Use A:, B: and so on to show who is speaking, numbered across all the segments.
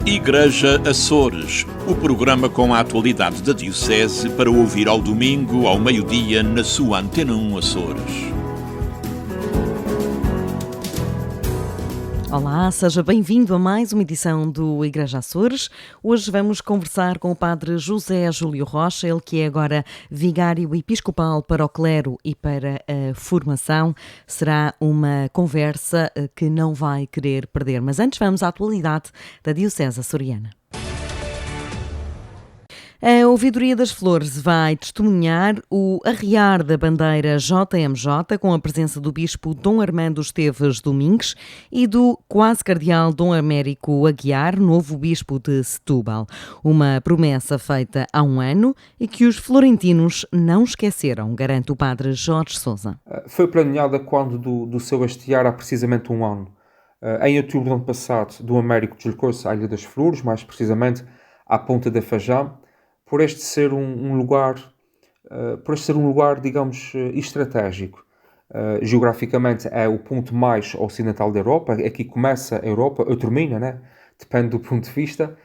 A: Igreja Açores, o programa com a atualidade da Diocese para ouvir ao domingo, ao meio-dia, na sua Antena 1 Açores.
B: Olá, seja bem-vindo a mais uma edição do Igreja Açores. Hoje vamos conversar com o Padre José Júlio Rocha, ele que é agora vigário episcopal para o clero e para a formação. Será uma conversa que não vai querer perder. Mas antes vamos à atualidade da Diocese açoriana. A Ouvidoria das Flores vai testemunhar o arriar da bandeira JMJ com a presença do Bispo Dom Armando Esteves Domingues e do quase cardeal Dom Américo Aguiar, novo Bispo de Setúbal. Uma promessa feita há um ano e que os florentinos não esqueceram, garante o Padre Jorge Sousa.
C: Foi planeada quando do seu hastear há precisamente um ano. Em outubro do ano passado, Dom Américo deslocou-se à Ilha das Flores, mais precisamente à Ponta da Fajã, por este ser um lugar, digamos, estratégico. Geograficamente é o ponto mais ocidental da Europa, aqui começa a Europa, ou termina, né? Depende do ponto de vista,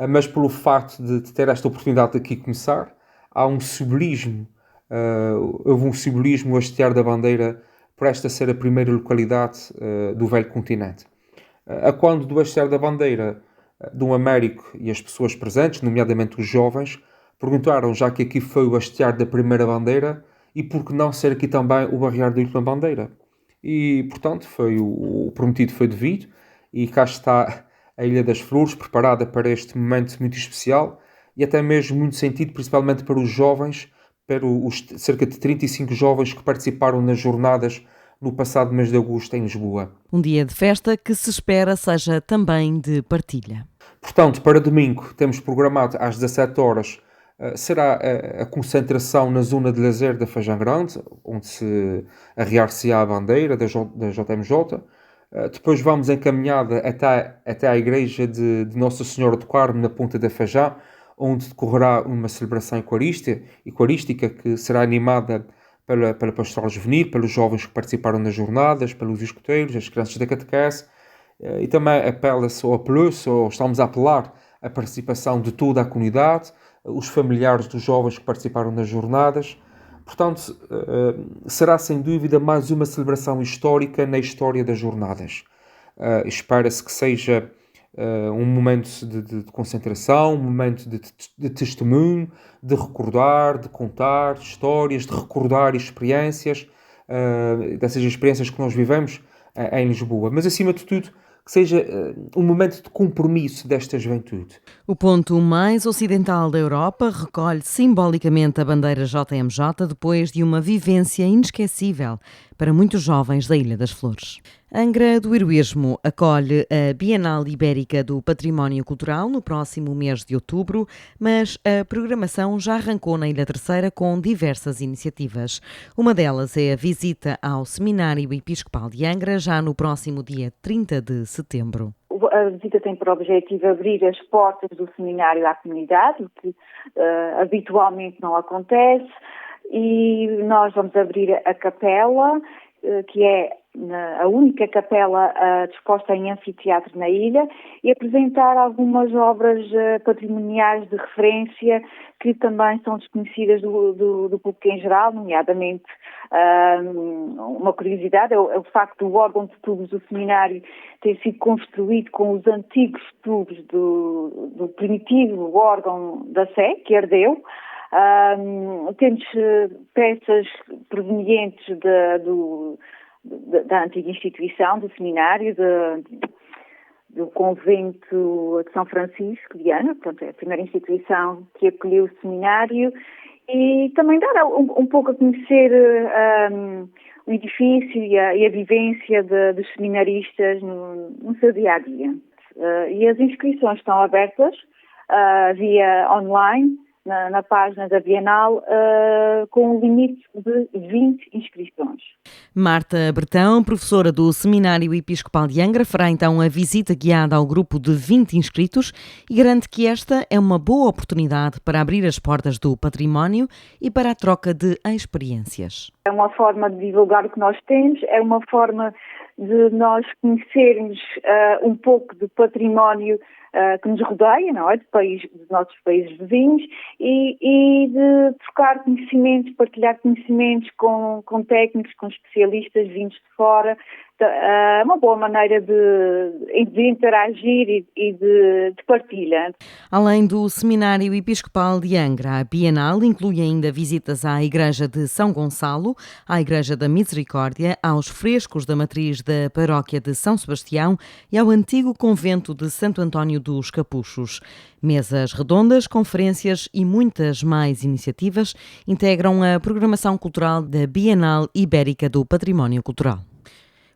C: mas pelo facto de ter esta oportunidade de aqui começar, há um simbolismo, houve um simbolismo a hastear da bandeira por esta ser a primeira localidade do velho continente. A quando do hastear da bandeira, Dom Américo e as pessoas presentes, nomeadamente os jovens, perguntaram, já que aqui foi o hastear da primeira bandeira, e por que não ser aqui também o barrear da última bandeira? E, portanto, o prometido foi devido, e cá está a Ilha das Flores, preparada para este momento muito especial, e até mesmo muito sentido, principalmente para os jovens, para os cerca de 35 jovens que participaram nas jornadas no passado mês de agosto em Lisboa.
B: Um dia de festa que se espera seja também de partilha.
C: Portanto, para domingo, temos programado às 17 horas, será a concentração na zona de lazer da Fajã Grande, onde se arriar-se-á a bandeira da JMJ. Depois vamos encaminhada até à igreja de Nossa Senhora do Carmo, na Ponta da Fajã, onde decorrerá uma celebração eucarística que será animada pela pastoral juvenil, pelos jovens que participaram nas jornadas, pelos escuteiros, as crianças da catequese, e também estamos a apelar a participação de toda a comunidade, os familiares dos jovens que participaram nas jornadas. Portanto, será sem dúvida mais uma celebração histórica na história das jornadas. Espera-se que seja um momento de concentração, um momento de testemunho, de recordar, de contar histórias, de recordar experiências, dessas experiências que nós vivemos em Lisboa. Mas, acima de tudo, que seja um momento de compromisso desta juventude.
B: O ponto mais ocidental da Europa recolhe simbolicamente a bandeira JMJ depois de uma vivência inesquecível para muitos jovens da Ilha das Flores. Angra do Heroísmo acolhe a Bienal Ibérica do Património Cultural no próximo mês de outubro, mas a programação já arrancou na Ilha Terceira com diversas iniciativas. Uma delas é a visita ao Seminário Episcopal de Angra, já no próximo dia 30 de setembro.
D: A visita tem por objetivo abrir as portas do seminário à comunidade, o que habitualmente não acontece, e nós vamos abrir a capela, que é a única capela disposta em anfiteatro na ilha, e apresentar algumas obras patrimoniais de referência que também são desconhecidas do público em geral, nomeadamente uma curiosidade é o facto do órgão de tubos do seminário ter sido construído com os antigos tubos do primitivo órgão da Sé, que ardeu. Temos peças provenientes da antiga instituição, do seminário, do convento de São Francisco de Ana, portanto é a primeira instituição que acolheu o seminário, e também dar um pouco a conhecer o edifício e a vivência dos seminaristas no seu dia-a-dia. E as inscrições estão abertas via online, na página da Bienal, com um limite de 20 inscrições.
B: Marta Bertão, professora do Seminário Episcopal de Angra, fará então a visita guiada ao grupo de 20 inscritos e garante que esta é uma boa oportunidade para abrir as portas do património e para a troca de experiências.
D: É uma forma de divulgar o que nós temos, é uma forma de nós conhecermos um pouco do património que nos rodeia, não é? Dos nossos países vizinhos e de trocar conhecimentos, partilhar conhecimentos com técnicos, com especialistas vindos de fora. Uma boa maneira de interagir e de partilha.
B: Além do Seminário Episcopal de Angra, a Bienal inclui ainda visitas à Igreja de São Gonçalo, à Igreja da Misericórdia, aos frescos da matriz da Paróquia de São Sebastião e ao antigo convento de Santo António dos Capuchos. Mesas redondas, conferências e muitas mais iniciativas integram a programação cultural da Bienal Ibérica do Património Cultural.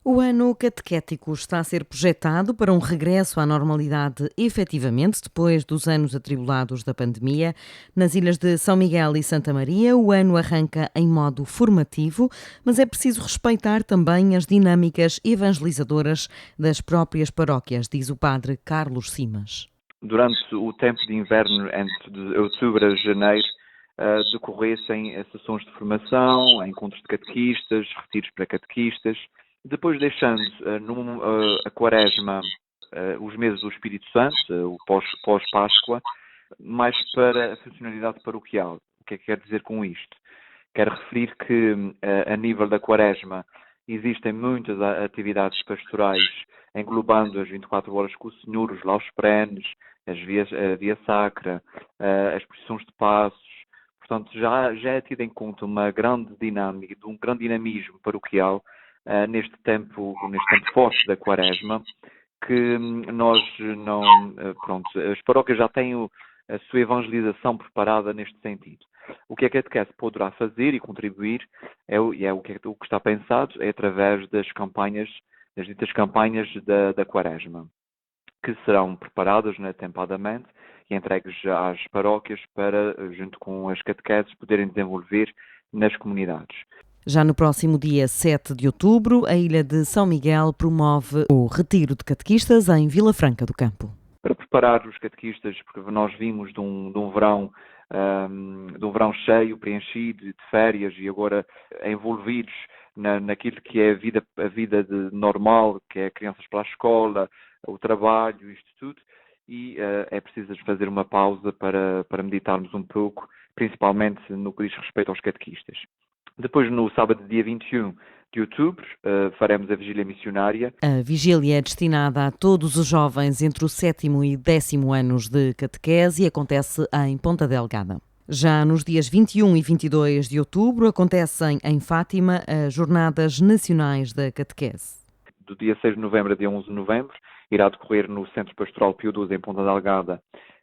B: O ano catequético está a ser projetado para um regresso à normalidade efetivamente depois dos anos atribulados da pandemia. Nas ilhas de São Miguel e Santa Maria, o ano arranca em modo formativo, mas é preciso respeitar também as dinâmicas evangelizadoras das próprias paróquias, diz o padre Carlos Simas.
E: Durante o tempo de inverno, entre outubro a janeiro, decorressem sessões de formação, encontros de catequistas, retiros para catequistas, depois deixando a quaresma, os meses do Espírito Santo, o pós-Páscoa, mais para a funcionalidade paroquial. O que é que quer dizer com isto? Quero referir que, a nível da quaresma, existem muitas atividades pastorais, englobando as 24 horas com o Senhor, os laus perenes, a via sacra, as procissões de passos. Portanto, já é tido em conta uma grande dinâmica, um grande dinamismo paroquial, neste tempo forte da quaresma, que nós não... as paróquias já têm a sua evangelização preparada neste sentido. O que a catequese poderá fazer e contribuir, o que está pensado, é através das ditas campanhas da quaresma, que serão preparadas atempadamente e entregues às paróquias para, junto com as catequeses, poderem desenvolver nas comunidades.
B: Já no próximo dia 7 de outubro, a Ilha de São Miguel promove o Retiro de Catequistas em Vila Franca do Campo.
E: Para preparar os catequistas, porque nós vimos de um verão cheio, preenchido, de férias e agora envolvidos naquilo que é a vida normal, que é crianças para a escola, o trabalho, isto tudo, e é preciso fazer uma pausa para meditarmos um pouco, principalmente no que diz respeito aos catequistas. Depois, no sábado, dia 21 de outubro, faremos a vigília missionária.
B: A vigília é destinada a todos os jovens entre o 7º e 10º anos de catequese e acontece em Ponta Delgada. Já nos dias 21 e 22 de outubro acontecem em Fátima as Jornadas Nacionais da Catequese.
E: Do dia 6 de novembro a dia 11 de novembro, irá decorrer no Centro Pastoral Pio XII, em Ponta Delgada,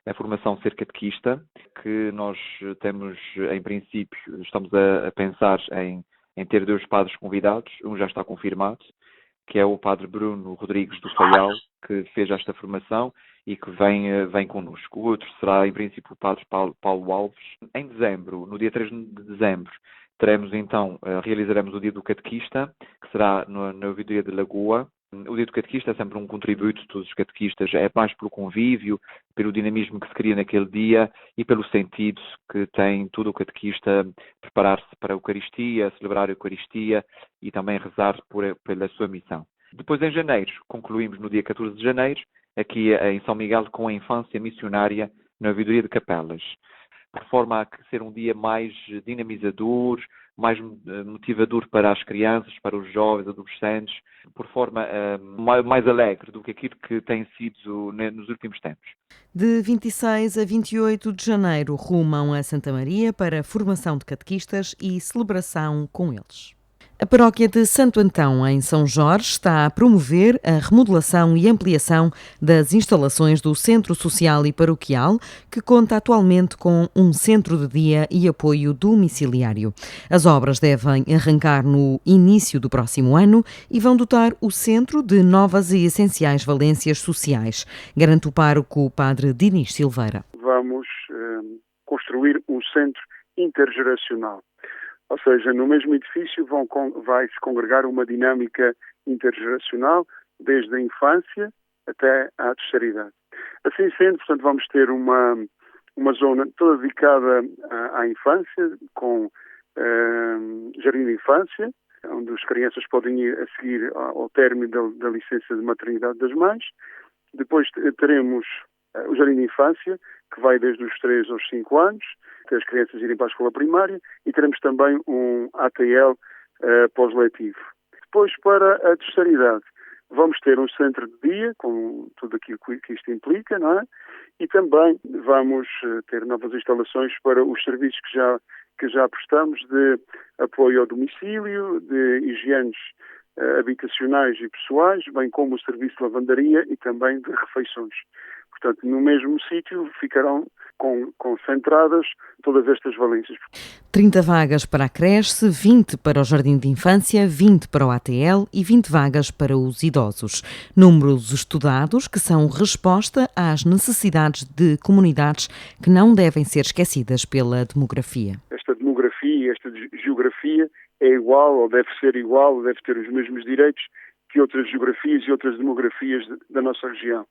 E: a formação Ser Catequista, que nós temos, em princípio, estamos a pensar em ter 2 padres convidados. Um já está confirmado, que é o padre Bruno Rodrigues do Faial, que fez esta formação e que vem connosco. O outro será, em princípio, o padre Paulo Alves. Em dezembro, no dia 3 de dezembro, realizaremos o Dia do Catequista, que será na ouvidoria de Lagoa. O Dia do Catequista é sempre um contributo de todos os catequistas, é mais pelo convívio, pelo dinamismo que se cria naquele dia e pelo sentido que tem todo o catequista preparar-se para a Eucaristia, celebrar a Eucaristia e também rezar pela sua missão. Depois, em janeiro, concluímos no dia 14 de janeiro, aqui em São Miguel, com a infância missionária na ouvidoria de Capelas, por forma a ser um dia mais dinamizador, mais motivador para as crianças, para os jovens, adolescentes, por forma mais alegre do que aquilo que tem sido nos últimos tempos.
B: De 26 a 28 de janeiro rumam a Santa Maria para formação de catequistas e celebração com eles. A paróquia de Santo Antão, em São Jorge, está a promover a remodelação e ampliação das instalações do Centro Social e Paroquial, que conta atualmente com um centro de dia e apoio domiciliário. As obras devem arrancar no início do próximo ano e vão dotar o centro de novas e essenciais valências sociais, garante o pároco Padre Dinis Silveira.
F: Vamos construir um centro intergeracional. Ou seja, no mesmo edifício vai-se congregar uma dinâmica intergeracional, desde a infância até à terceira idade. Assim sendo, portanto, vamos ter uma zona toda dedicada à infância, com jardim de infância, onde as crianças podem ir a seguir ao término da licença de maternidade das mães. Depois teremos o jardim de infância, que vai desde os 3 aos 5 anos, até as crianças irem para a escola primária, e teremos também um ATL pós-letivo. Depois, para a terceira idade, vamos ter um centro de dia, com tudo aquilo que isto implica, não é? E também vamos ter novas instalações para os serviços que já prestamos de apoio ao domicílio, de higienes habitacionais e pessoais, bem como o serviço de lavandaria e também de refeições. Portanto, no mesmo sítio ficarão concentradas todas estas valências.
B: 30 vagas para a creche, 20 para o jardim de infância, 20 para o ATL e 20 vagas para os idosos. Números estudados que são resposta às necessidades de comunidades que não devem ser esquecidas pela demografia.
F: Esta demografia, esta geografia é igual, ou deve ser igual, ou deve ter os mesmos direitos que outras geografias e outras demografias da nossa região.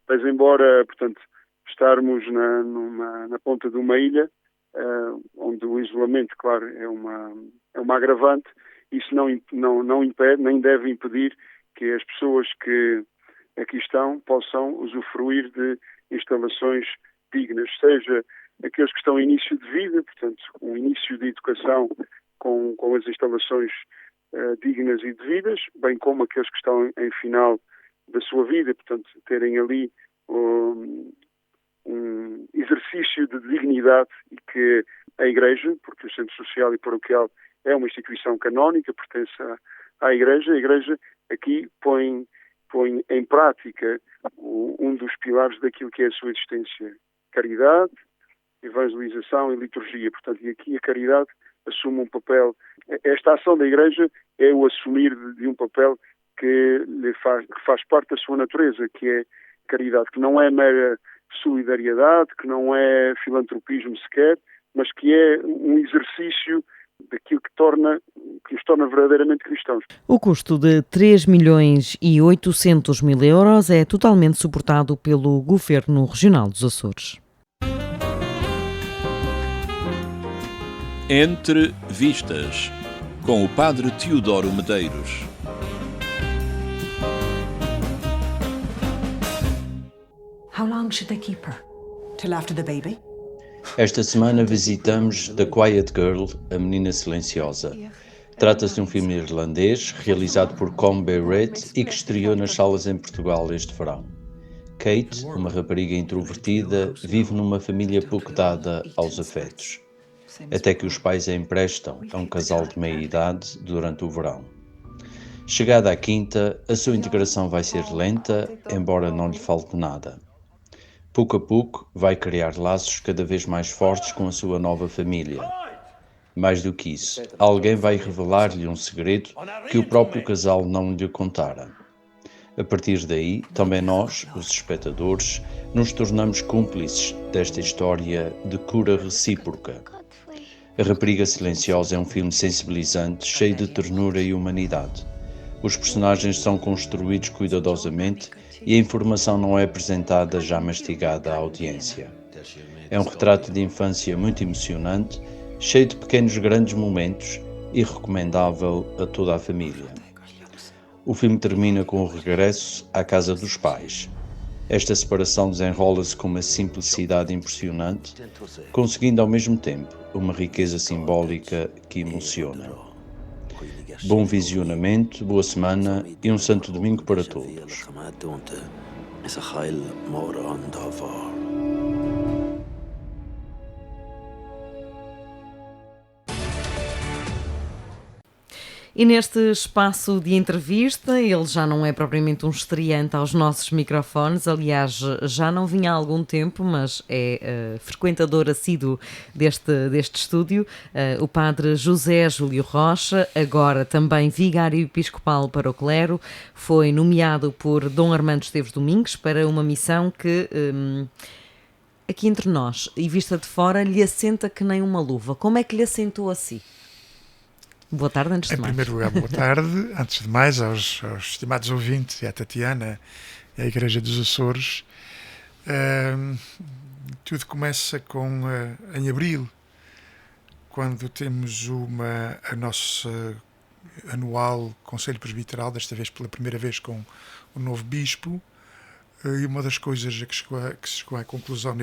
F: Mas embora, portanto, estarmos na ponta de uma ilha, onde o isolamento, claro, é uma agravante, isso não impede, nem deve impedir que as pessoas que aqui estão possam usufruir de instalações dignas, seja aqueles que estão em início de vida, portanto, um início de educação com as instalações dignas e devidas, bem como aqueles que estão em final da sua vida, portanto, terem ali um exercício de dignidade e que a Igreja, porque o Centro Social e Paroquial é uma instituição canónica, pertence à Igreja, a Igreja aqui põe em prática um dos pilares daquilo que é a sua existência: caridade, evangelização e liturgia. Portanto, e aqui a caridade assume um papel. Esta ação da Igreja é o assumir de um papel que faz parte da sua natureza, que é caridade, que não é mera solidariedade, que não é filantropismo sequer, mas que é um exercício daquilo que nos torna verdadeiramente cristãos.
B: O custo de 3.800.000 euros é totalmente suportado pelo Governo Regional dos Açores.
A: Entre Vistas, com o Padre Teodoro Medeiros.
G: How long should they keep her? Till after the baby?
H: Esta semana visitamos The Quiet Girl, A Menina Silenciosa. Trata-se de um filme irlandês realizado por Combe Red e que estreou nas salas em Portugal este verão. Kate, uma rapariga introvertida, vive numa família pouco dada aos afetos, até que os pais a emprestam a um casal de meia-idade durante o verão. Chegada à quinta, a sua integração vai ser lenta, embora não lhe falte nada. Pouco a pouco, vai criar laços cada vez mais fortes com a sua nova família. Mais do que isso, alguém vai revelar-lhe um segredo que o próprio casal não lhe contara. A partir daí, também nós, os espectadores, nos tornamos cúmplices desta história de cura recíproca. A Rapariga Silenciosa é um filme sensibilizante, cheio de ternura e humanidade. Os personagens são construídos cuidadosamente e a informação não é apresentada já mastigada à audiência. É um retrato de infância muito emocionante, cheio de pequenos grandes momentos e recomendável a toda a família. O filme termina com o regresso à casa dos pais. Esta separação desenrola-se com uma simplicidade impressionante, conseguindo ao mesmo tempo uma riqueza simbólica que emociona. Bom visionamento, boa semana e um santo domingo para todos.
B: E neste espaço de entrevista, ele já não é propriamente um estreante aos nossos microfones, aliás, já não vinha há algum tempo, mas é frequentador assíduo deste estúdio, o padre José Júlio Rocha, agora também vigário episcopal para o clero, foi nomeado por Dom Armando Esteves Domingues para uma missão que, aqui entre nós e vista de fora, lhe assenta que nem uma luva. Como é que lhe assentou assim? Boa tarde, antes de mais.
I: Em primeiro lugar, boa tarde. Antes de mais, aos estimados ouvintes e à Tatiana e à Igreja dos Açores. Tudo começa em abril, quando temos a nossa anual Conselho Presbiteral, desta vez pela primeira vez com o novo Bispo, E uma das coisas a que se chegou à conclusão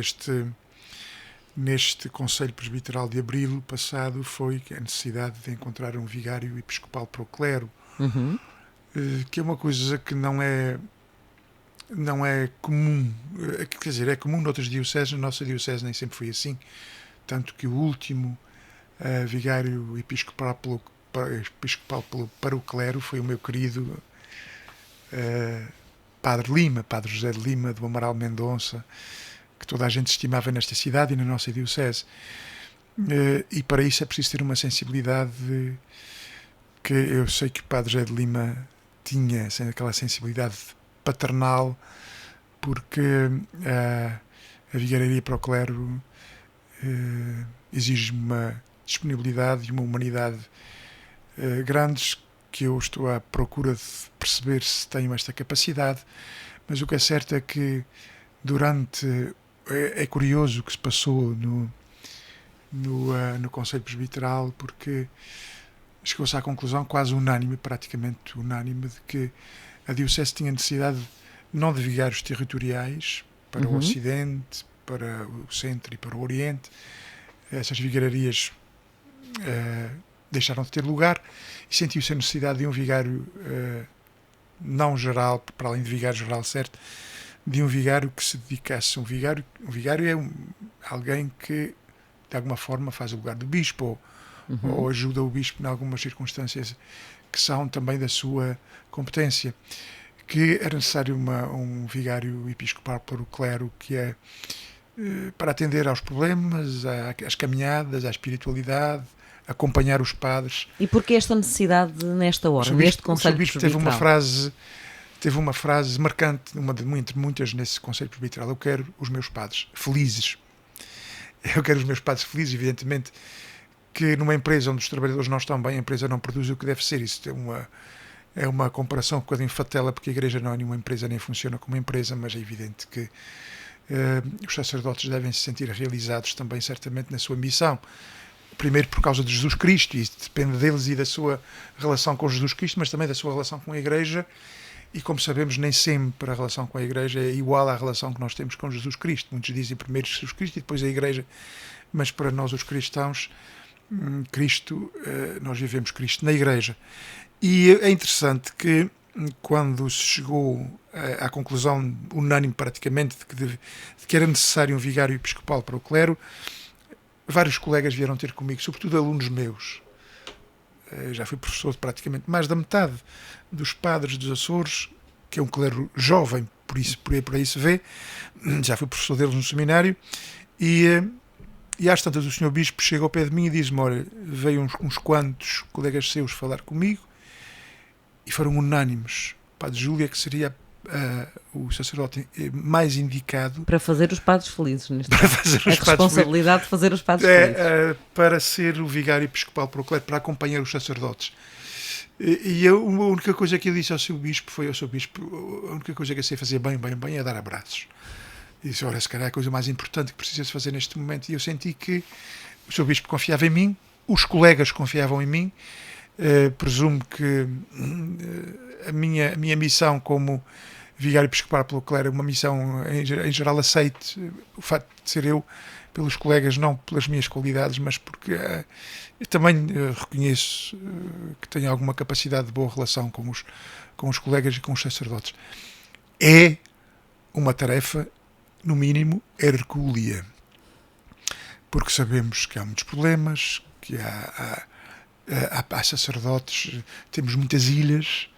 I: neste Conselho Presbiteral de abril passado foi a necessidade de encontrar um vigário episcopal para o clero, que é uma coisa que não é comum, quer dizer, é comum noutras dioceses, na nossa diocese nem sempre foi assim, tanto que o último vigário episcopal para o clero foi o meu querido Padre José de Lima, do Amaral Mendonça, que toda a gente estimava nesta cidade e na nossa diocese. E para isso é preciso ter uma sensibilidade que eu sei que o Padre José de Lima tinha, aquela sensibilidade paternal, porque a vigararia para o clero exige uma disponibilidade e uma humanidade grandes, que eu estou à procura de perceber se tenho esta capacidade, mas o que é certo é que é curioso o que se passou no Conselho Presbiteral, porque chegou-se à conclusão praticamente unânime, de que a diocese tinha necessidade não de vigários territoriais para o Ocidente, para o Centro e para o Oriente. Essas vigararias deixaram de ter lugar e sentiu-se a necessidade de um vigário não geral, para além de vigário geral, certo, de um vigário que se dedicasse. Um vigário é alguém que de alguma forma faz o lugar do bispo ou ajuda o bispo em algumas circunstâncias que são também da sua competência, que era necessário um vigário episcopal para o clero, que é para atender aos problemas, às caminhadas, à espiritualidade, acompanhar os padres.
B: E porquê esta necessidade nesta hora, neste Conselho Presbiteral?
I: Teve uma frase marcante, entre muitas nesse Conselho Presbiteral: eu quero os meus padres felizes. Eu quero os meus padres felizes, evidentemente que numa empresa onde os trabalhadores não estão bem, a empresa não produz o que deve ser. Isso é uma comparação um bocadinho fatela, porque a Igreja não é nenhuma empresa, nem funciona como empresa, mas é evidente que os sacerdotes devem se sentir realizados também, certamente, na sua missão. Primeiro por causa de Jesus Cristo, e depende deles e da sua relação com Jesus Cristo, mas também da sua relação com a Igreja, e como sabemos, nem sempre a relação com a Igreja é igual à relação que nós temos com Jesus Cristo. Muitos dizem primeiro Jesus Cristo e depois a Igreja, mas para nós os cristãos, nós vivemos Cristo na Igreja. E é interessante que quando se chegou à conclusão unânime praticamente de que era necessário um vigário episcopal para o clero, vários colegas vieram ter comigo, sobretudo alunos meus. Já fui professor de praticamente mais da metade dos padres dos Açores, que é um clero jovem, por aí se vê. Já fui professor deles no seminário, e às tantas o senhor bispo chega ao pé de mim e diz-me: olha, veio uns quantos colegas seus falar comigo e foram unânimes. O padre Júlia, que seria o sacerdote mais indicado
B: para fazer os padres felizes, neste caso. A responsabilidade de fazer os padres felizes.
I: Para ser o vigário episcopal para o clero, para acompanhar os sacerdotes. E a única coisa que eu disse ao seu bispo foi: ao seu bispo, a única coisa que eu sei fazer bem é dar abraços. E disse: ora, se calhar é a coisa mais importante que precisa-se fazer neste momento. E eu senti que o seu bispo confiava em mim, os colegas confiavam em mim. Presumo que a minha missão como vigário episcopal pelo clero é uma missão em geral aceite, o facto de ser eu, pelos colegas, não pelas minhas qualidades, mas porque eu também reconheço que tenho alguma capacidade de boa relação com os colegas e com os sacerdotes. É uma tarefa, no mínimo, hercúlea, porque sabemos que há muitos problemas, que há sacerdotes, temos muitas ilhas,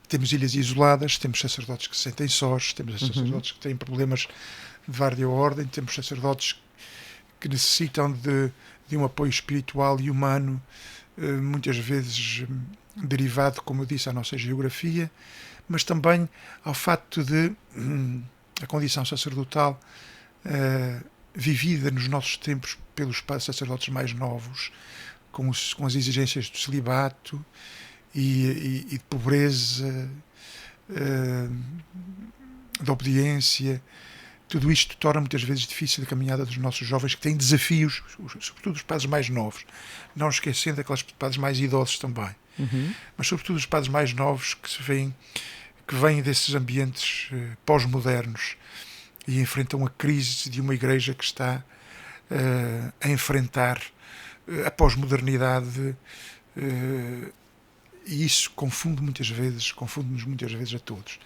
I: temos ilhas isoladas, temos sacerdotes que se sentem sós, temos sacerdotes que têm problemas de vária ordem, temos sacerdotes que necessitam de um apoio espiritual e humano, muitas vezes derivado, como eu disse, à nossa geografia, mas também ao facto de a condição sacerdotal vivida nos nossos tempos pelos sacerdotes mais novos, com as exigências do celibato e de pobreza, de obediência. Tudo isto torna muitas vezes difícil a caminhada dos nossos jovens, que têm desafios, sobretudo os padres mais novos, não esquecendo aqueles padres mais idosos também, mas sobretudo os padres mais novos, que se veem que vêm desses ambientes pós-modernos e enfrentam a crise de uma igreja que está a enfrentar a pós-modernidade, e isso confunde-nos muitas vezes a todos.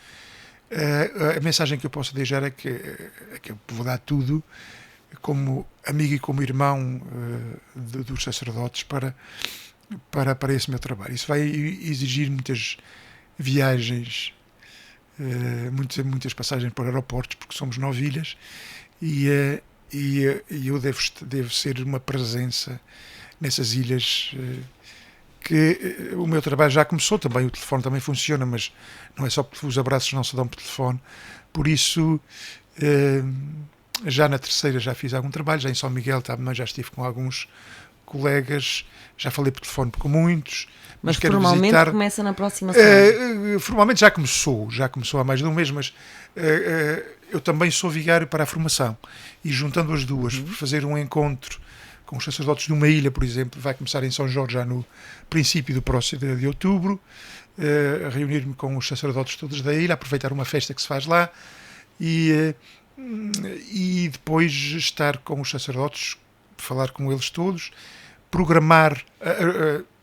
I: A mensagem que eu posso deixar é que eu vou dar tudo como amigo e como irmão dos sacerdotes para esse meu trabalho. Isso vai exigir muitas viagens, muitas passagens por aeroportos, porque somos 9 ilhas, e eu devo ser uma presença nessas ilhas, que o meu trabalho já começou também, o telefone também funciona, mas não é só, os abraços não se dão por telefone, por isso já na terceira já fiz algum trabalho, já em São Miguel também já estive com alguns colegas, já falei por telefone com muitos,
B: mas
I: quero
B: formalmente
I: visitar.
B: Começa na próxima semana.
I: Formalmente já começou há mais de um mês, mas eu também sou vigário para a formação, e juntando as duas, fazer um encontro com os sacerdotes de uma ilha, por exemplo, vai começar em São Jorge já no princípio do próximo de outubro, a reunir-me com os sacerdotes todos da ilha, aproveitar uma festa que se faz lá, e depois estar com os sacerdotes, falar com eles todos, programar,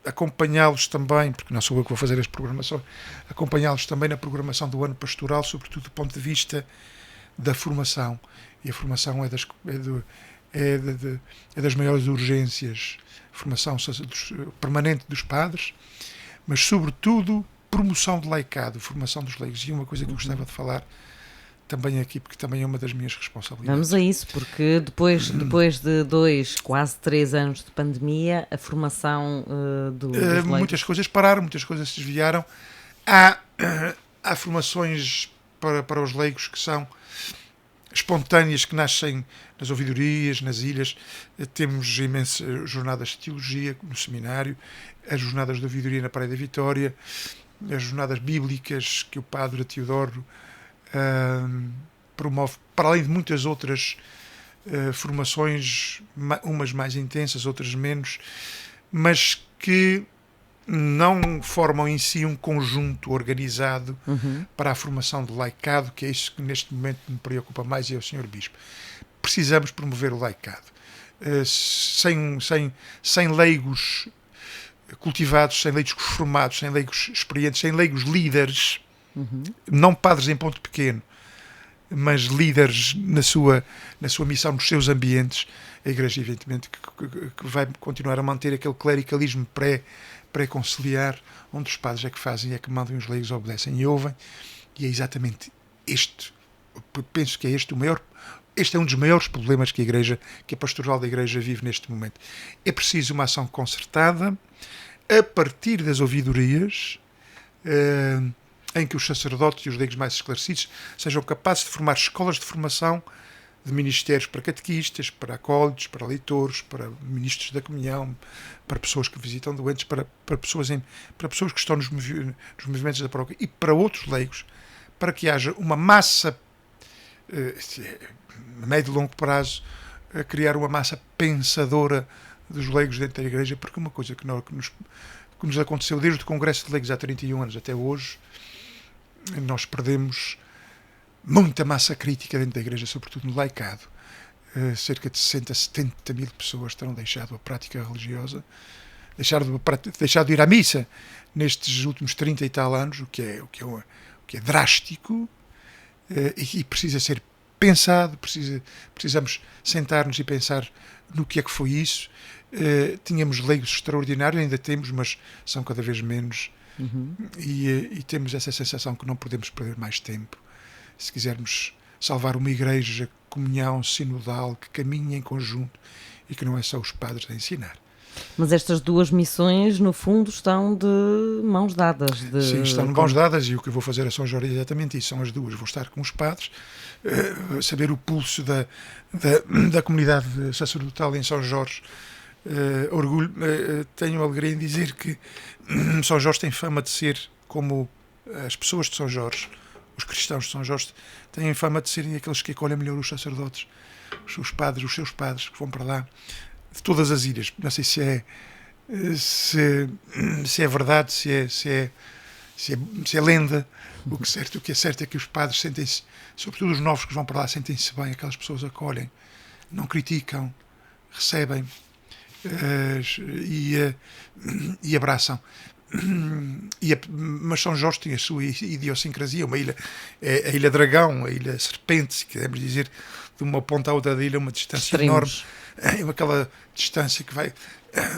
I: acompanhá-los também, porque não sou eu que vou fazer as programações, acompanhá-los também na programação do ano pastoral, sobretudo do ponto de vista da formação. E a formação é das maiores urgências, formação permanente dos padres, mas sobretudo promoção de laicado, formação dos leigos. E uma coisa que eu gostava de falar também aqui, porque também é uma das minhas responsabilidades.
B: Vamos a isso, porque depois de quase 3 anos de pandemia, a formação dos leigos...
I: Muitas coisas pararam, muitas coisas se desviaram. Há formações para os leigos que são espontâneas, que nascem nas ouvidorias, nas ilhas. Temos imensas jornadas de teologia no seminário, as jornadas de ouvidoria na Praia da Vitória, as jornadas bíblicas que o padre Teodoro promove, para além de muitas outras formações, umas mais intensas, outras menos, mas que não formam em si um conjunto organizado para a formação do laicado, que é isso que neste momento me preocupa mais, e é o Sr. Bispo. Precisamos promover o laicado. Sem leigos cultivados, sem leigos formados, sem leigos experientes, sem leigos líderes, não padres em ponto pequeno, mas líderes na sua missão, nos seus ambientes, a Igreja, evidentemente, que vai continuar a manter aquele clericalismo pré-conciliar, onde os padres é que fazem, é que mandam, e os leigos obedecem e ouvem, e é exatamente penso que este é um dos maiores problemas que a pastoral da Igreja vive neste momento. É preciso uma ação concertada, a partir das ouvidorias, em que os sacerdotes e os leigos mais esclarecidos sejam capazes de formar escolas de formação de ministérios para catequistas, para acólitos, para leitores, para ministros da comunhão, para pessoas que visitam doentes, para pessoas que estão nos movimentos da paróquia, e para outros leigos, para que haja uma massa, a médio e longo prazo, a criar uma massa pensadora dos leigos dentro da Igreja, porque uma coisa que nos aconteceu desde o Congresso de Leigos há 31 anos até hoje, nós perdemos muita massa crítica dentro da Igreja, sobretudo no laicado. Cerca de 60, 70 mil pessoas terão deixado a prática religiosa, deixado de ir à missa nestes últimos 30 e tal anos, o que é drástico, e precisa ser pensado, precisamos sentar-nos e pensar no que é que foi isso. Tínhamos leigos extraordinários, ainda temos, mas são cada vez menos, e temos essa sensação que não podemos perder mais tempo se quisermos salvar uma igreja, comunhão sinodal, que caminha em conjunto e que não é só os padres a ensinar.
B: Mas estas duas missões, no fundo, estão de mãos dadas.
I: Sim, estão de mãos dadas, e o que eu vou fazer a São Jorge é exatamente isso, são as duas. Vou estar com os padres, saber o pulso da comunidade sacerdotal em São Jorge. Tenho alegria em dizer que São Jorge tem fama de ser como as pessoas de São Jorge, os cristãos de São Jorge, têm fama de serem aqueles que acolhem melhor os sacerdotes, os seus padres que vão para lá, de todas as ilhas. Não sei se é verdade, se se é lenda. O que é certo é que os padres sentem-se, sobretudo os novos que vão para lá, sentem-se bem, aquelas pessoas acolhem, não criticam, recebem e abraçam. Mas São Jorge tem a sua idiosincrasia, uma ilha, é a Ilha Dragão, a Ilha Serpente, se quisermos dizer, de uma ponta à outra da ilha, uma distância enorme, é aquela distância que vai,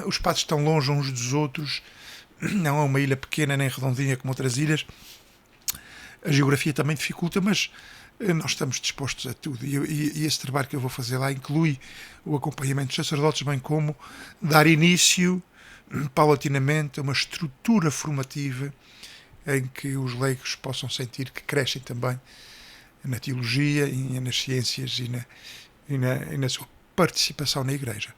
I: os padres estão longe uns dos outros, não é uma ilha pequena nem redondinha como outras ilhas, a geografia também dificulta, mas nós estamos dispostos a tudo, e esse trabalho que eu vou fazer lá inclui o acompanhamento dos sacerdotes, bem como dar início paulatinamente a uma estrutura formativa em que os leigos possam sentir que crescem também na teologia e nas ciências e na sua participação na Igreja.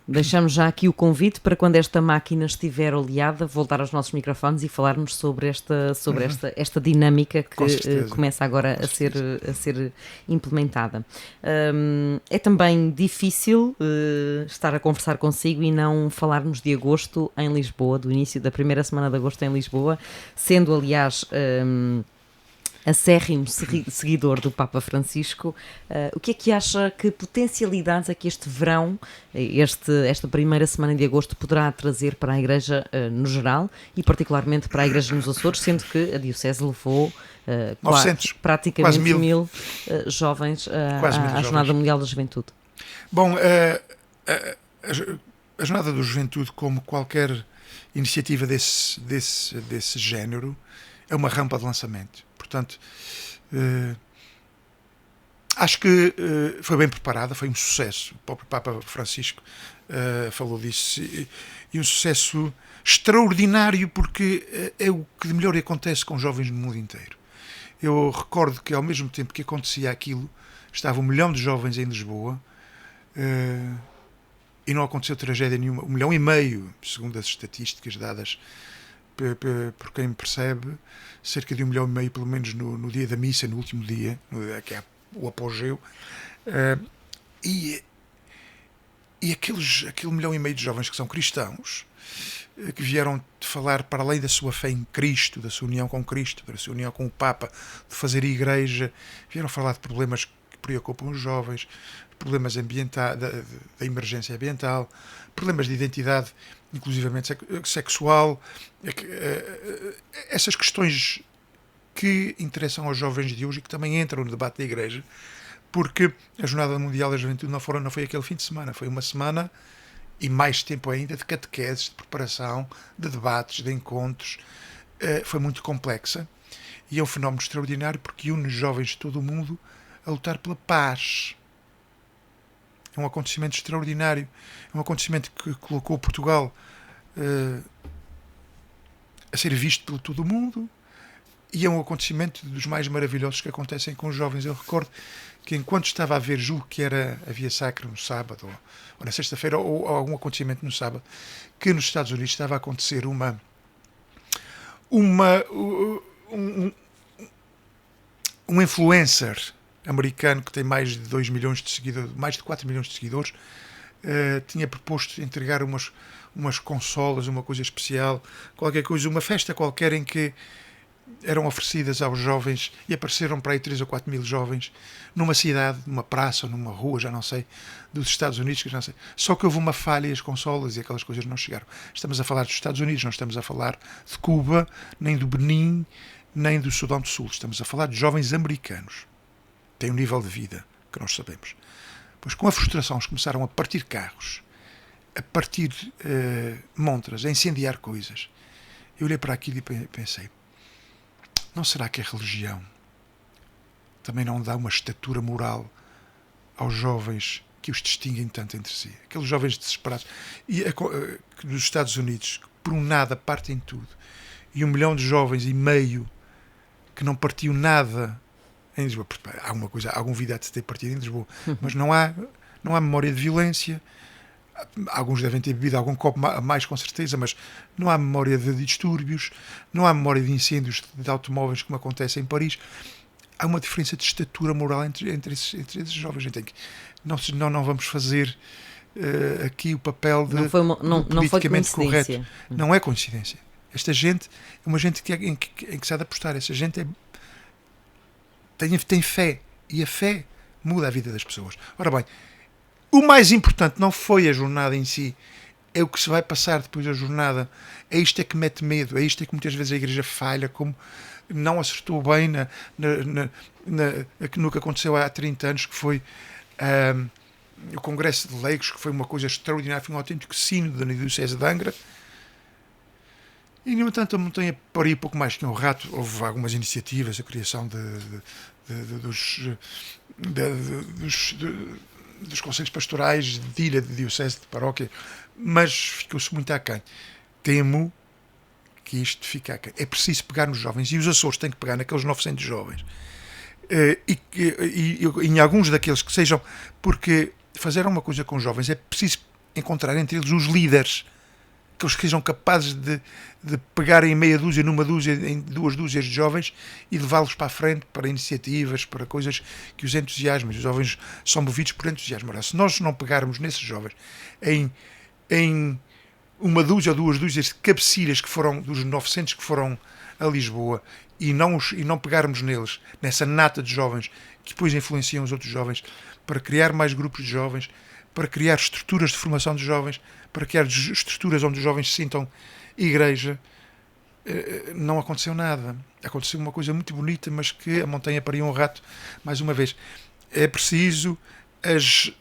B: Deixamos já aqui o convite para quando esta máquina estiver oleada, voltar aos nossos microfones e falarmos sobre esta dinâmica que começa agora a ser implementada. É também difícil estar a conversar consigo e não falarmos de agosto em Lisboa, do início da primeira semana de agosto em Lisboa, sendo aliás acérrimo seguidor do Papa Francisco. O que é que acha, que potencialidades é que este verão, esta primeira semana de agosto, poderá trazer para a Igreja no geral e particularmente para a Igreja nos Açores, sendo que a Diocese levou praticamente 1000 jovens à Jornada Mundial da Juventude?
I: Bom, a Jornada da Juventude, como qualquer iniciativa desse género, é uma rampa de lançamento. Portanto, acho que foi bem preparada, foi um sucesso. O próprio Papa Francisco falou disso. E um sucesso extraordinário, porque é o que de melhor acontece com jovens no mundo inteiro. Eu recordo que, ao mesmo tempo que acontecia aquilo, estava 1 milhão de jovens em Lisboa e não aconteceu tragédia nenhuma. 1,5 milhão, segundo as estatísticas dadas por quem percebe, cerca de 1,5 milhão, pelo menos no dia da missa, no último dia, que é o apogeu, e aquele 1,5 milhão de jovens que são cristãos, que vieram falar para além da sua fé em Cristo, da sua união com Cristo, da sua união com o Papa, de fazer a Igreja, vieram falar de problemas que preocupam os jovens, problemas ambientais, da emergência ambiental, problemas de identidade, inclusivamente sexual, essas questões que interessam aos jovens de hoje e que também entram no debate da Igreja, porque a Jornada Mundial da Juventude não foi aquele fim de semana, foi uma semana e mais tempo ainda de catequeses, de preparação, de debates, de encontros. Foi muito complexa e é um fenómeno extraordinário porque une os jovens de todo o mundo a lutar pela paz. É um acontecimento extraordinário, é um acontecimento que colocou Portugal a ser visto por todo o mundo, e é um acontecimento dos mais maravilhosos que acontecem com os jovens. Eu recordo que enquanto estava a ver, julgo que era a Via Sacra no sábado, ou na sexta-feira, ou algum acontecimento no sábado, que nos Estados Unidos estava a acontecer um influencer americano que tem mais de 2 milhões de seguidores, mais de 4 milhões de seguidores, tinha proposto entregar umas consolas, uma coisa especial, qualquer coisa, uma festa qualquer em que eram oferecidas aos jovens, e apareceram para aí 3 ou 4 mil jovens numa cidade, numa praça ou numa rua, já não sei, dos Estados Unidos, que já não sei. Só que houve uma falha e as consolas e aquelas coisas não chegaram. Estamos a falar dos Estados Unidos, não estamos a falar de Cuba, nem do Benin, nem do Sudão do Sul. Estamos a falar de jovens americanos. Têm um nível de vida que nós sabemos. Pois com a frustração eles começaram a partir carros, a partir montras, a incendiar coisas. Eu olhei para aquilo e pensei, não será que a religião também não dá uma estatura moral aos jovens que os distinguem tanto entre si? Aqueles jovens desesperados. E nos Estados Unidos, que por um nada partem tudo. E 1,5 milhão de jovens que não partiu nada em Lisboa. Algum vida há de ter partido em Lisboa. Mas não há memória de violência. Alguns devem ter bebido algum copo a mais, com certeza, mas não há memória de distúrbios, não há memória de incêndios de automóveis, como acontece em Paris. Há uma diferença de estatura moral entre esses jovens. Não vamos fazer aqui o papel de
B: não foi
I: politicamente correto. Não é coincidência. Esta gente é uma gente em que se há de apostar. Essa gente tem fé. E a fé muda a vida das pessoas. Ora bem, o mais importante não foi a jornada em si, é o que se vai passar depois da jornada. É isto é que mete medo, é isto é que muitas vezes a Igreja falha, como não acertou bem no que aconteceu há 30 anos, que foi o Congresso de Leigos, que foi uma coisa extraordinária, foi um autêntico sínodo da Diocese de Angra. E, no entanto, a montanha pariu pouco mais que um rato. Houve algumas iniciativas, a criação dos conselhos pastorais de ilha, de diocese, de paróquia, mas ficou-se muito aquém. Temo que isto fique aquém. É preciso pegar nos jovens, e os Açores têm que pegar naqueles 900 jovens, e em alguns daqueles que sejam, porque fazer uma coisa com os jovens é preciso encontrar entre eles os líderes, aqueles que sejam capazes de pegar em meia dúzia, numa dúzia, em 2 dúzias de jovens e levá-los para a frente, para iniciativas, para coisas que os entusiasmem. Os jovens são movidos por entusiasmo. Ora, se nós não pegarmos nesses jovens em uma dúzia ou 2 dúzias de cabecilhas que foram dos 900 que foram a Lisboa e não pegarmos neles, nessa nata de jovens que depois influenciam os outros jovens, para criar mais grupos de jovens, para criar estruturas de formação de jovens, para criar estruturas onde os jovens se sintam igreja, não aconteceu nada. Aconteceu uma coisa muito bonita, mas que a montanha pariu um rato, mais uma vez. É preciso,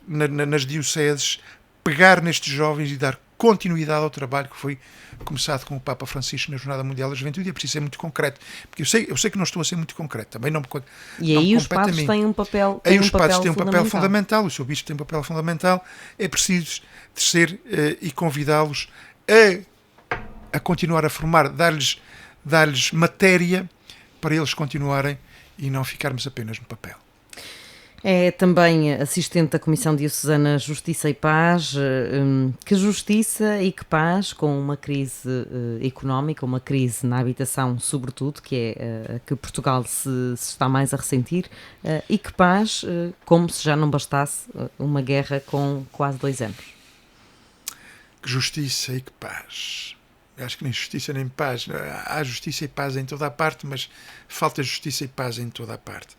I: nas dioceses, pegar nestes jovens e dar continuidade ao trabalho que foi começado com o Papa Francisco na Jornada Mundial da Juventude. É preciso ser muito concreto, porque eu sei que não estou a ser muito concreto, também não
B: e aí os padres têm um papel
I: fundamental, o seu bispo tem um papel fundamental. É preciso ser e convidá-los a continuar a formar, dar-lhes matéria para eles continuarem e não ficarmos apenas no papel.
B: É também assistente da Comissão Diocesana Justiça e Paz. Que justiça e que paz com uma crise económica, uma crise na habitação, sobretudo, que é a que Portugal se está mais a ressentir, e que paz, como se já não bastasse uma guerra com quase 2 anos.
I: Que justiça e que paz. Eu acho que nem justiça nem paz. Há justiça e paz em toda a parte, mas falta justiça e paz em toda a parte.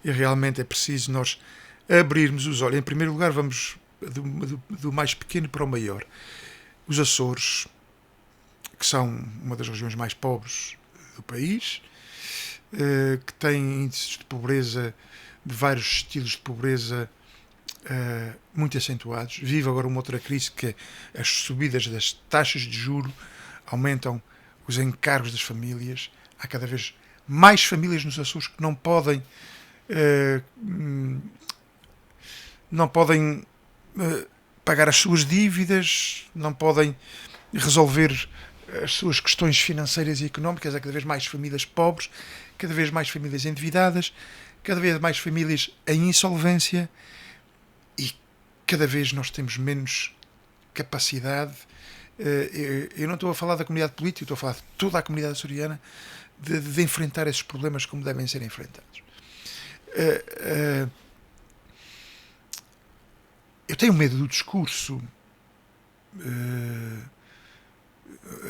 I: E realmente é preciso nós abrirmos os olhos. Em primeiro lugar, vamos do mais pequeno para o maior. Os Açores, que são uma das regiões mais pobres do país, que têm índices de pobreza, de vários estilos de pobreza muito acentuados. Vive agora uma outra crise, que é as subidas das taxas de juros aumentam os encargos das famílias. Há cada vez mais famílias nos Açores que não podem pagar as suas dívidas, não podem resolver as suas questões financeiras e económicas. Há cada vez mais famílias pobres, cada vez mais famílias endividadas, cada vez mais famílias em insolvência, e cada vez nós temos menos capacidade. Eu não estou a falar da comunidade política, estou a falar de toda a comunidade açoriana, de enfrentar esses problemas como devem ser enfrentados. Eu tenho medo do discurso,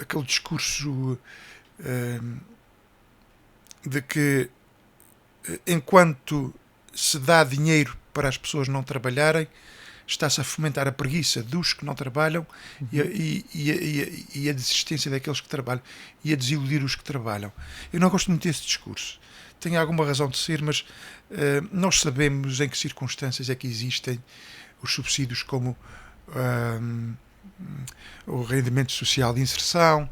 I: aquele discurso de que enquanto se dá dinheiro para as pessoas não trabalharem, está-se a fomentar a preguiça dos que não trabalham e a desistência daqueles que trabalham, e a desiludir os que trabalham. Eu não gosto muito desse discurso. Tem alguma razão de ser, mas nós sabemos em que circunstâncias é que existem os subsídios, como o rendimento social de inserção,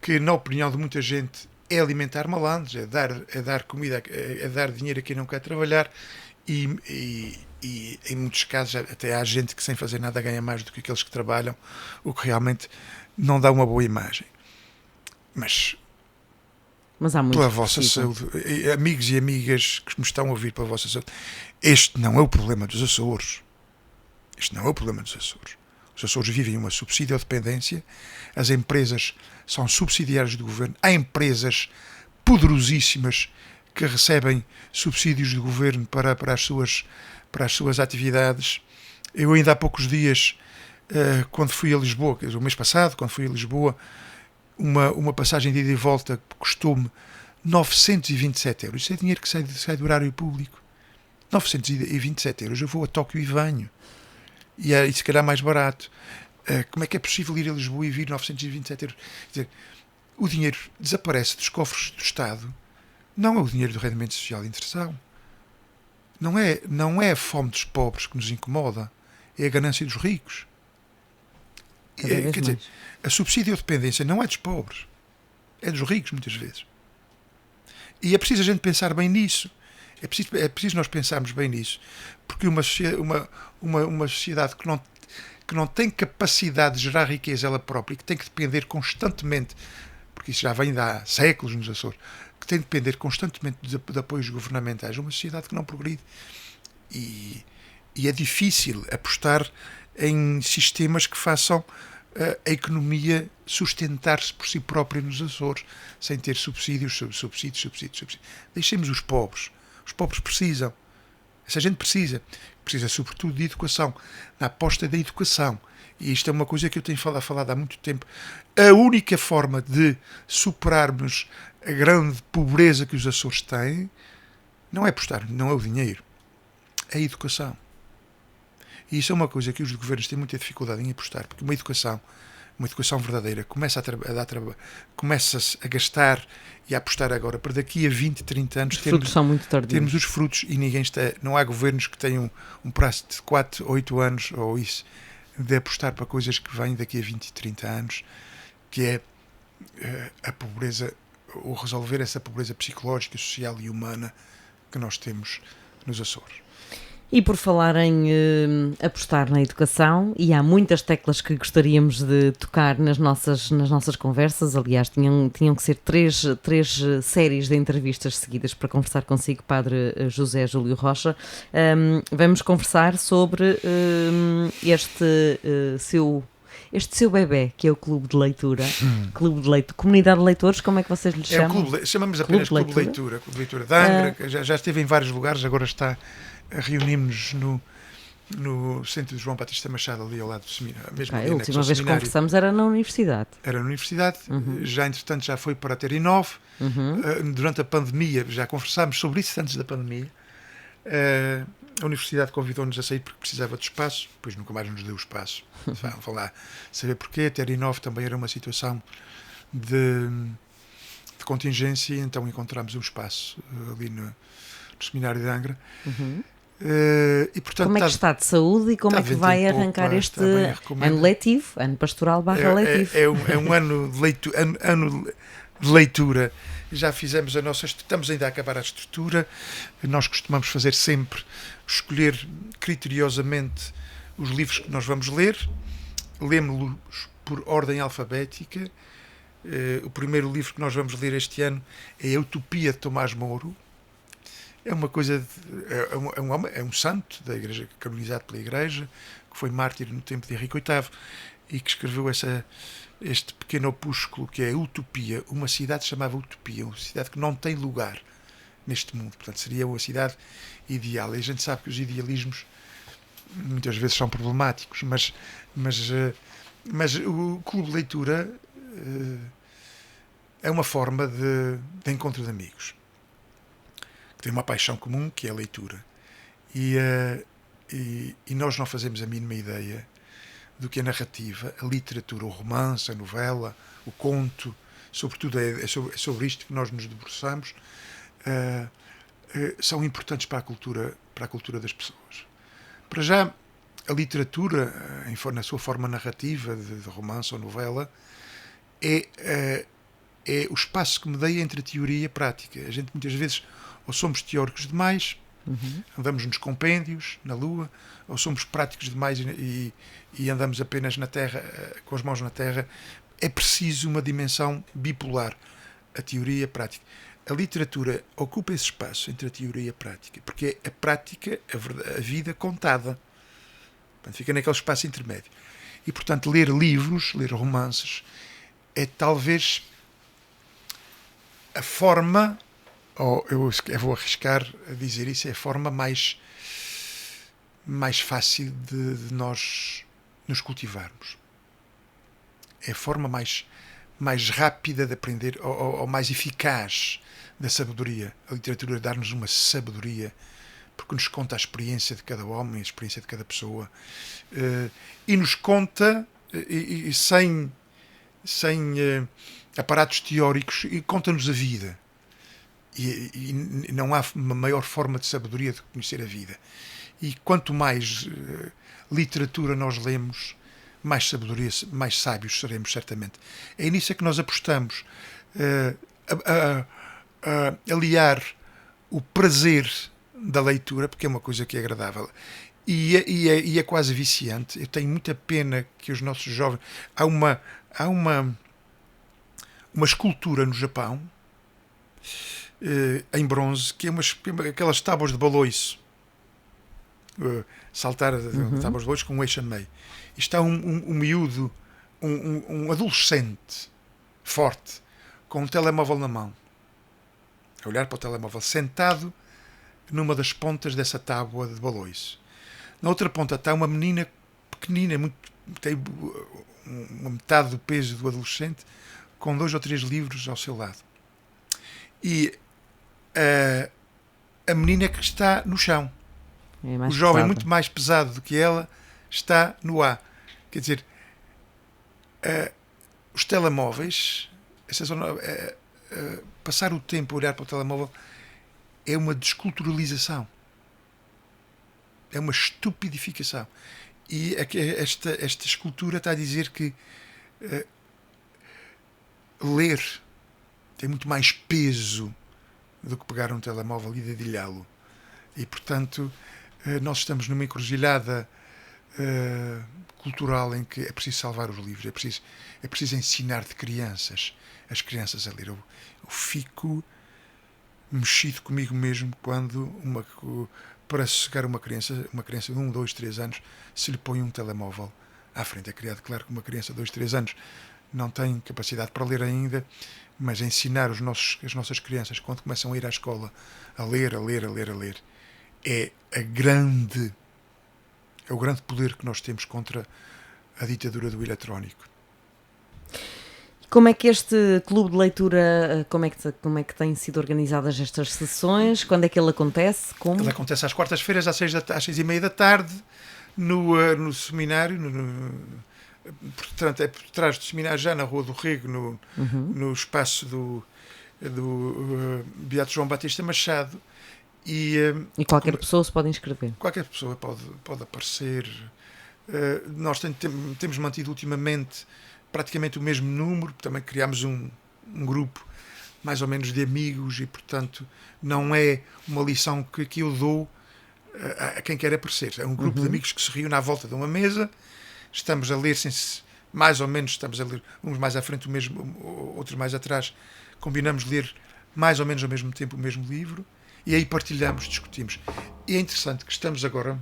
I: que, na opinião de muita gente, é alimentar malandros, é dar comida, é dar dinheiro a quem não quer trabalhar, e em muitos casos até há gente que sem fazer nada ganha mais do que aqueles que trabalham, o que realmente não dá uma boa imagem. Mas
B: há muito
I: pela vossa saúde, amigos e amigas que me estão a ouvir, pela vossa saúde, este não é o problema dos Açores. Este não é o problema dos Açores. Os Açores vivem uma subsidiodependência, as empresas são subsidiárias do governo, há empresas poderosíssimas que recebem subsídios do governo para as suas atividades. Eu ainda há poucos dias, quando fui a Lisboa, o mês passado, quando fui a Lisboa, uma passagem de ida e volta custou-me 927 euros. Isso é dinheiro que sai do horário público. 927 euros. Eu vou a Tóquio e venho. E se calhar mais barato. Como é que é possível ir a Lisboa e vir 927 euros? Quer dizer, o dinheiro desaparece dos cofres do Estado. Não é o dinheiro do rendimento social de inserção. Não é a fome dos pobres que nos incomoda. É a ganância dos ricos. Quer dizer, a subsídio-dependência não é dos pobres. É dos ricos, muitas vezes. E é preciso a gente pensar bem nisso. É preciso nós pensarmos bem nisso. Porque uma sociedade que não tem capacidade de gerar riqueza ela própria e que tem que depender constantemente, porque isso já vem de há séculos nos Açores, que tem que depender constantemente de apoios governamentais, é uma sociedade que não progride. E é difícil apostar em sistemas que façam a economia sustentar-se por si própria nos Açores, sem ter subsídios. Deixemos os pobres. Os pobres precisam. Essa gente precisa sobretudo de educação, na aposta da educação. E isto é uma coisa que eu tenho falado há muito tempo. A única forma de superarmos a grande pobreza que os Açores têm não é apostar, não é o dinheiro, é a educação. E isso é uma coisa que os governos têm muita dificuldade em apostar, porque uma educação verdadeira começa-se a gastar e a apostar agora, para daqui a 20, 30 anos
B: frutos são muito tardios.
I: Temos os frutos e não há governos que tenham um prazo de 4, 8 anos ou isso, de apostar para coisas que vêm daqui a 20, 30 anos, que é a pobreza, ou resolver essa pobreza psicológica, social e humana que nós temos nos Açores.
B: E por falar em apostar na educação, e há muitas teclas que gostaríamos de tocar nas nossas conversas, aliás, tinham que ser três séries de entrevistas seguidas para conversar consigo, Padre José Júlio Rocha. Vamos conversar sobre este seu bebé, que é o Clube de Leitura. Comunidade de Leitores, como é que vocês lhe chamam?
I: Chamamos apenas Clube de Leitura. Clube de Leitura de Angra, que já esteve em vários lugares, agora está... Reunimos-nos no Centro de João Batista Machado, ali ao lado do seminário.
B: A última vez que conversamos era na universidade.
I: Já entretanto já foi para a Terinove. Durante a pandemia, já conversámos sobre isso antes da pandemia. A universidade convidou-nos a sair porque precisava de espaço, depois nunca mais nos deu espaço. Vão lá saber porquê. A Terinove também era uma situação de contingência, então encontramos um espaço ali no Seminário de Angra. E, portanto,
B: como é que está de saúde e como é que vai arrancar este ano letivo, ano pastoral /letivo?
I: É um ano de leitura. Já fizemos estamos ainda a acabar a estrutura. Nós costumamos fazer sempre, escolher criteriosamente os livros que nós vamos ler. Lemos-los por ordem alfabética. O primeiro livro que nós vamos ler este ano é A Utopia de Tomás Moro. É uma coisa, é um santo da Igreja, canonizado pela Igreja, que foi mártir no tempo de Henrique VIII e que escreveu este pequeno opúsculo que é Utopia. Uma cidade se chamava Utopia, uma cidade que não tem lugar neste mundo. Portanto, seria uma cidade ideal. E a gente sabe que os idealismos muitas vezes são problemáticos, mas o Clube de Leitura é uma forma de encontro de amigos. Tem uma paixão comum, que é a leitura. E nós não fazemos a mínima ideia do que a narrativa, a literatura, o romance, a novela, o conto, sobretudo é sobre isto que nós nos debruçamos, são importantes para a cultura das pessoas. Para já, a literatura, na sua forma narrativa, de romance ou novela, é o espaço que medeia entre a teoria e a prática. A gente muitas vezes ou somos teóricos demais, andamos nos compêndios, na Lua, ou somos práticos demais e andamos apenas na Terra, com as mãos na Terra. É preciso uma dimensão bipolar, a teoria e a prática. A literatura ocupa esse espaço entre a teoria e a prática, porque é a prática, a vida contada. Portanto, fica naquele espaço intermédio. E, portanto, ler livros, ler romances, é talvez a forma... eu vou arriscar a dizer isso, é a forma mais fácil de nós nos cultivarmos. É a forma mais mais rápida de aprender, ou mais eficaz da sabedoria. A literatura dá-nos uma sabedoria, porque nos conta a experiência de cada homem, a experiência de cada pessoa, e nos conta, e sem aparatos teóricos, e conta-nos a vida. E não há uma maior forma de sabedoria de conhecer a vida. E quanto mais literatura nós lemos, mais sabedoria, mais sábios seremos, certamente. É nisso que nós apostamos, aliar o prazer da leitura, porque é uma coisa que é agradável, e é quase viciante. Eu tenho muita pena que os nossos jovens... Há uma escultura no Japão, em bronze, que é aquelas tábuas de baloiço, saltar tábuas de baloiço com um eixo a meio. E está um miúdo, um adolescente forte, com um telemóvel na mão, a olhar para o telemóvel, sentado numa das pontas dessa tábua de baloiço. Na outra ponta está uma menina pequenina, tem uma metade do peso do adolescente, com 2 ou 3 livros ao seu lado. E a menina que está no chão. O jovem, muito mais pesado do que ela, está no ar. Quer dizer, os telemóveis, passar o tempo a olhar para o telemóvel é uma desculturalização. É uma estupidificação. E esta escultura está a dizer que ler tem muito mais peso do que pegar um telemóvel e dedilhá-lo. E, portanto, nós estamos numa encruzilhada cultural em que é preciso salvar os livros, é preciso ensinar de crianças, as crianças a ler. Eu fico mexido comigo mesmo quando para chegar uma criança de 1, 2, 3 anos, se lhe põe um telemóvel à frente. É criado, claro, que uma criança de 2, 3 anos não tem capacidade para ler ainda, mas ensinar as nossas crianças, quando começam a ir à escola, a ler, é o grande poder que nós temos contra a ditadura do eletrónico.
B: Como é que este clube de leitura, como é que têm sido organizadas estas sessões? Quando é que ele acontece? Como?
I: Ele acontece às quartas-feiras, às 6h30 da tarde, no seminário, portanto, é por trás do seminário, já na Rua do Rego, no espaço do Beato João Batista Machado. E
B: qualquer pessoa se pode inscrever?
I: Qualquer pessoa pode aparecer. Nós temos mantido ultimamente praticamente o mesmo número, também criámos um grupo mais ou menos de amigos e, portanto, não é uma lição que eu dou a quem quer aparecer. É um grupo de amigos que se reúne à volta de uma mesa, estamos a ler, mais ou menos, estamos a ler uns mais à frente, outros mais atrás, combinamos ler mais ou menos ao mesmo tempo o mesmo livro e aí partilhamos, discutimos. E é interessante que estamos agora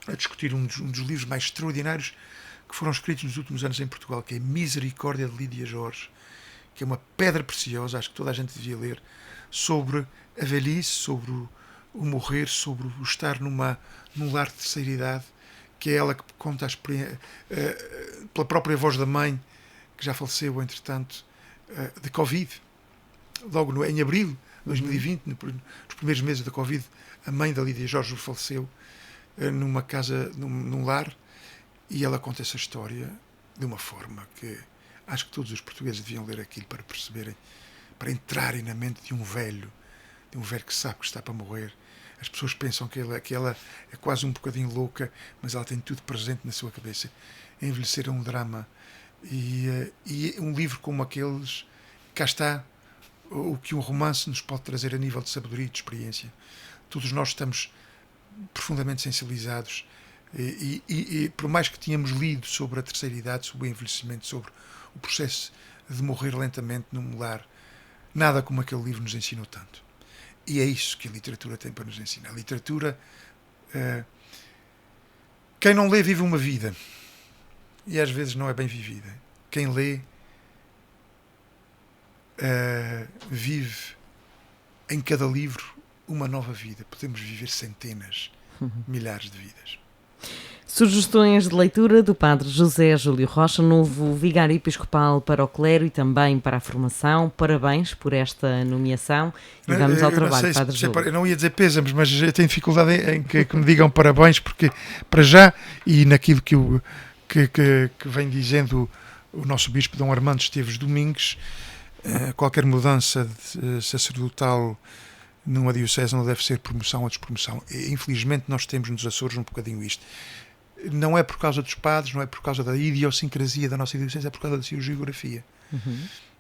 I: a discutir um dos livros mais extraordinários que foram escritos nos últimos anos em Portugal, que é Misericórdia de Lídia Jorge, que é uma pedra preciosa, acho que toda a gente devia ler, sobre a velhice, sobre o morrer, sobre o estar num lar de terceira idade, que é ela que conta a experiência, pela própria voz da mãe, que já faleceu, entretanto, de Covid. Logo em abril de 2020, nos primeiros meses da Covid, a mãe da Lídia Jorge faleceu numa casa, num lar, e ela conta essa história de uma forma que acho que todos os portugueses deviam ler aquilo para perceberem, para entrarem na mente de um velho que sabe que está para morrer. As pessoas pensam que ela é quase um bocadinho louca, mas ela tem tudo presente na sua cabeça. Envelhecer é um drama. E um livro como aqueles, cá está o que um romance nos pode trazer a nível de sabedoria e de experiência. Todos nós estamos profundamente sensibilizados e por mais que tínhamos lido sobre a terceira idade, sobre o envelhecimento, sobre o processo de morrer lentamente num lar, nada como aquele livro nos ensinou tanto. E é isso que a literatura tem para nos ensinar. A literatura, quem não lê vive uma vida, e às vezes não é bem vivida. Quem lê vive em cada livro uma nova vida. Podemos viver centenas, milhares de vidas.
B: Sugestões de leitura do Padre José Júlio Rocha, novo vigário episcopal para o clero e também para a formação. Parabéns por esta nomeação e vamos ao trabalho, Padre Júlio.
I: Eu não ia dizer pêsames, mas eu tenho dificuldade em que me digam parabéns, porque para já, e naquilo que vem dizendo o nosso Bispo Dom Armando Esteves Domingues, qualquer mudança sacerdotal numa diocese não deve ser promoção ou despromoção. Infelizmente nós temos nos Açores um bocadinho isto. Não é por causa dos padres, não é por causa da idiosincrasia da nossa diocese, é por causa da sua geografia.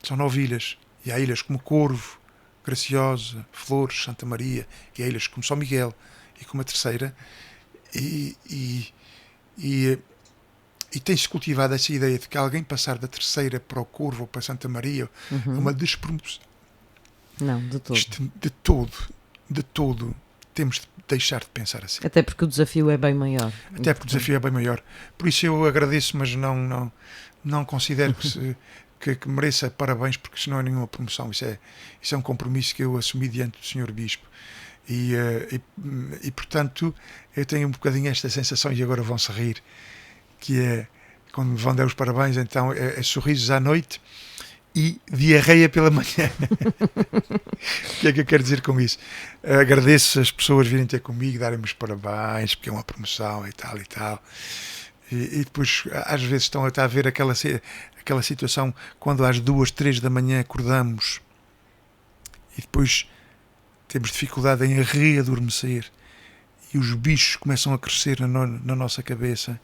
I: São 9 ilhas, e há ilhas como Corvo, Graciosa, Flores, Santa Maria, e há ilhas como São Miguel, e como a terceira, e tem-se cultivado essa ideia de que alguém passar da terceira para o Corvo ou para Santa Maria é uma despromoção.
B: Não, de todo.
I: De todo, temos de deixar de pensar assim.
B: Até porque o desafio é bem maior.
I: Por isso eu agradeço, mas não considero que mereça parabéns, porque isso não é nenhuma promoção. Isso é um compromisso que eu assumi diante do Sr. Bispo. E portanto, eu tenho um bocadinho esta sensação, e agora vão-se rir, que é, quando me vão dar os parabéns, então é sorrisos à noite e diarreia pela manhã. O que é que eu quero dizer com isso? Agradeço as pessoas virem ter comigo, darem-me os parabéns, porque é uma promoção e tal e tal. E depois, às vezes, estão a ver aquela situação quando às 2, 3 da manhã acordamos e depois temos dificuldade em readormecer e os bichos começam a crescer na nossa cabeça.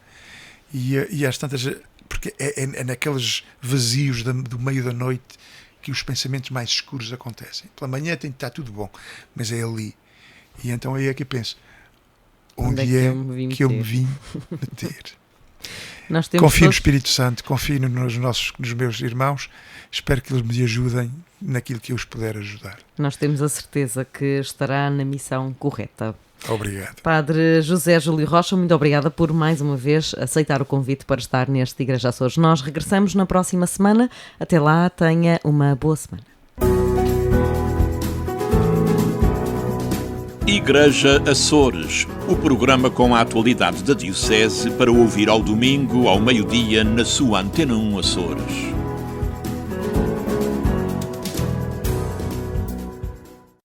I: E às tantas, porque é naqueles vazios do meio da noite que os pensamentos mais escuros acontecem. Pela manhã tem de estar tudo bom, mas é ali. E então aí é que eu penso, onde é que eu me vim meter? Confio no Espírito Santo, confio nos meus irmãos, espero que eles me ajudem naquilo que eu os puder ajudar.
B: Nós temos a certeza que estará na missão correta.
I: Obrigado.
B: Padre José Júlio Rocha, muito obrigada por mais uma vez aceitar o convite para estar neste Igreja Açores. Nós regressamos na próxima semana. Até lá, tenha uma boa semana.
A: Igreja Açores, o programa com a atualidade da Diocese para ouvir ao domingo, ao meio-dia, na sua Antena 1 Açores.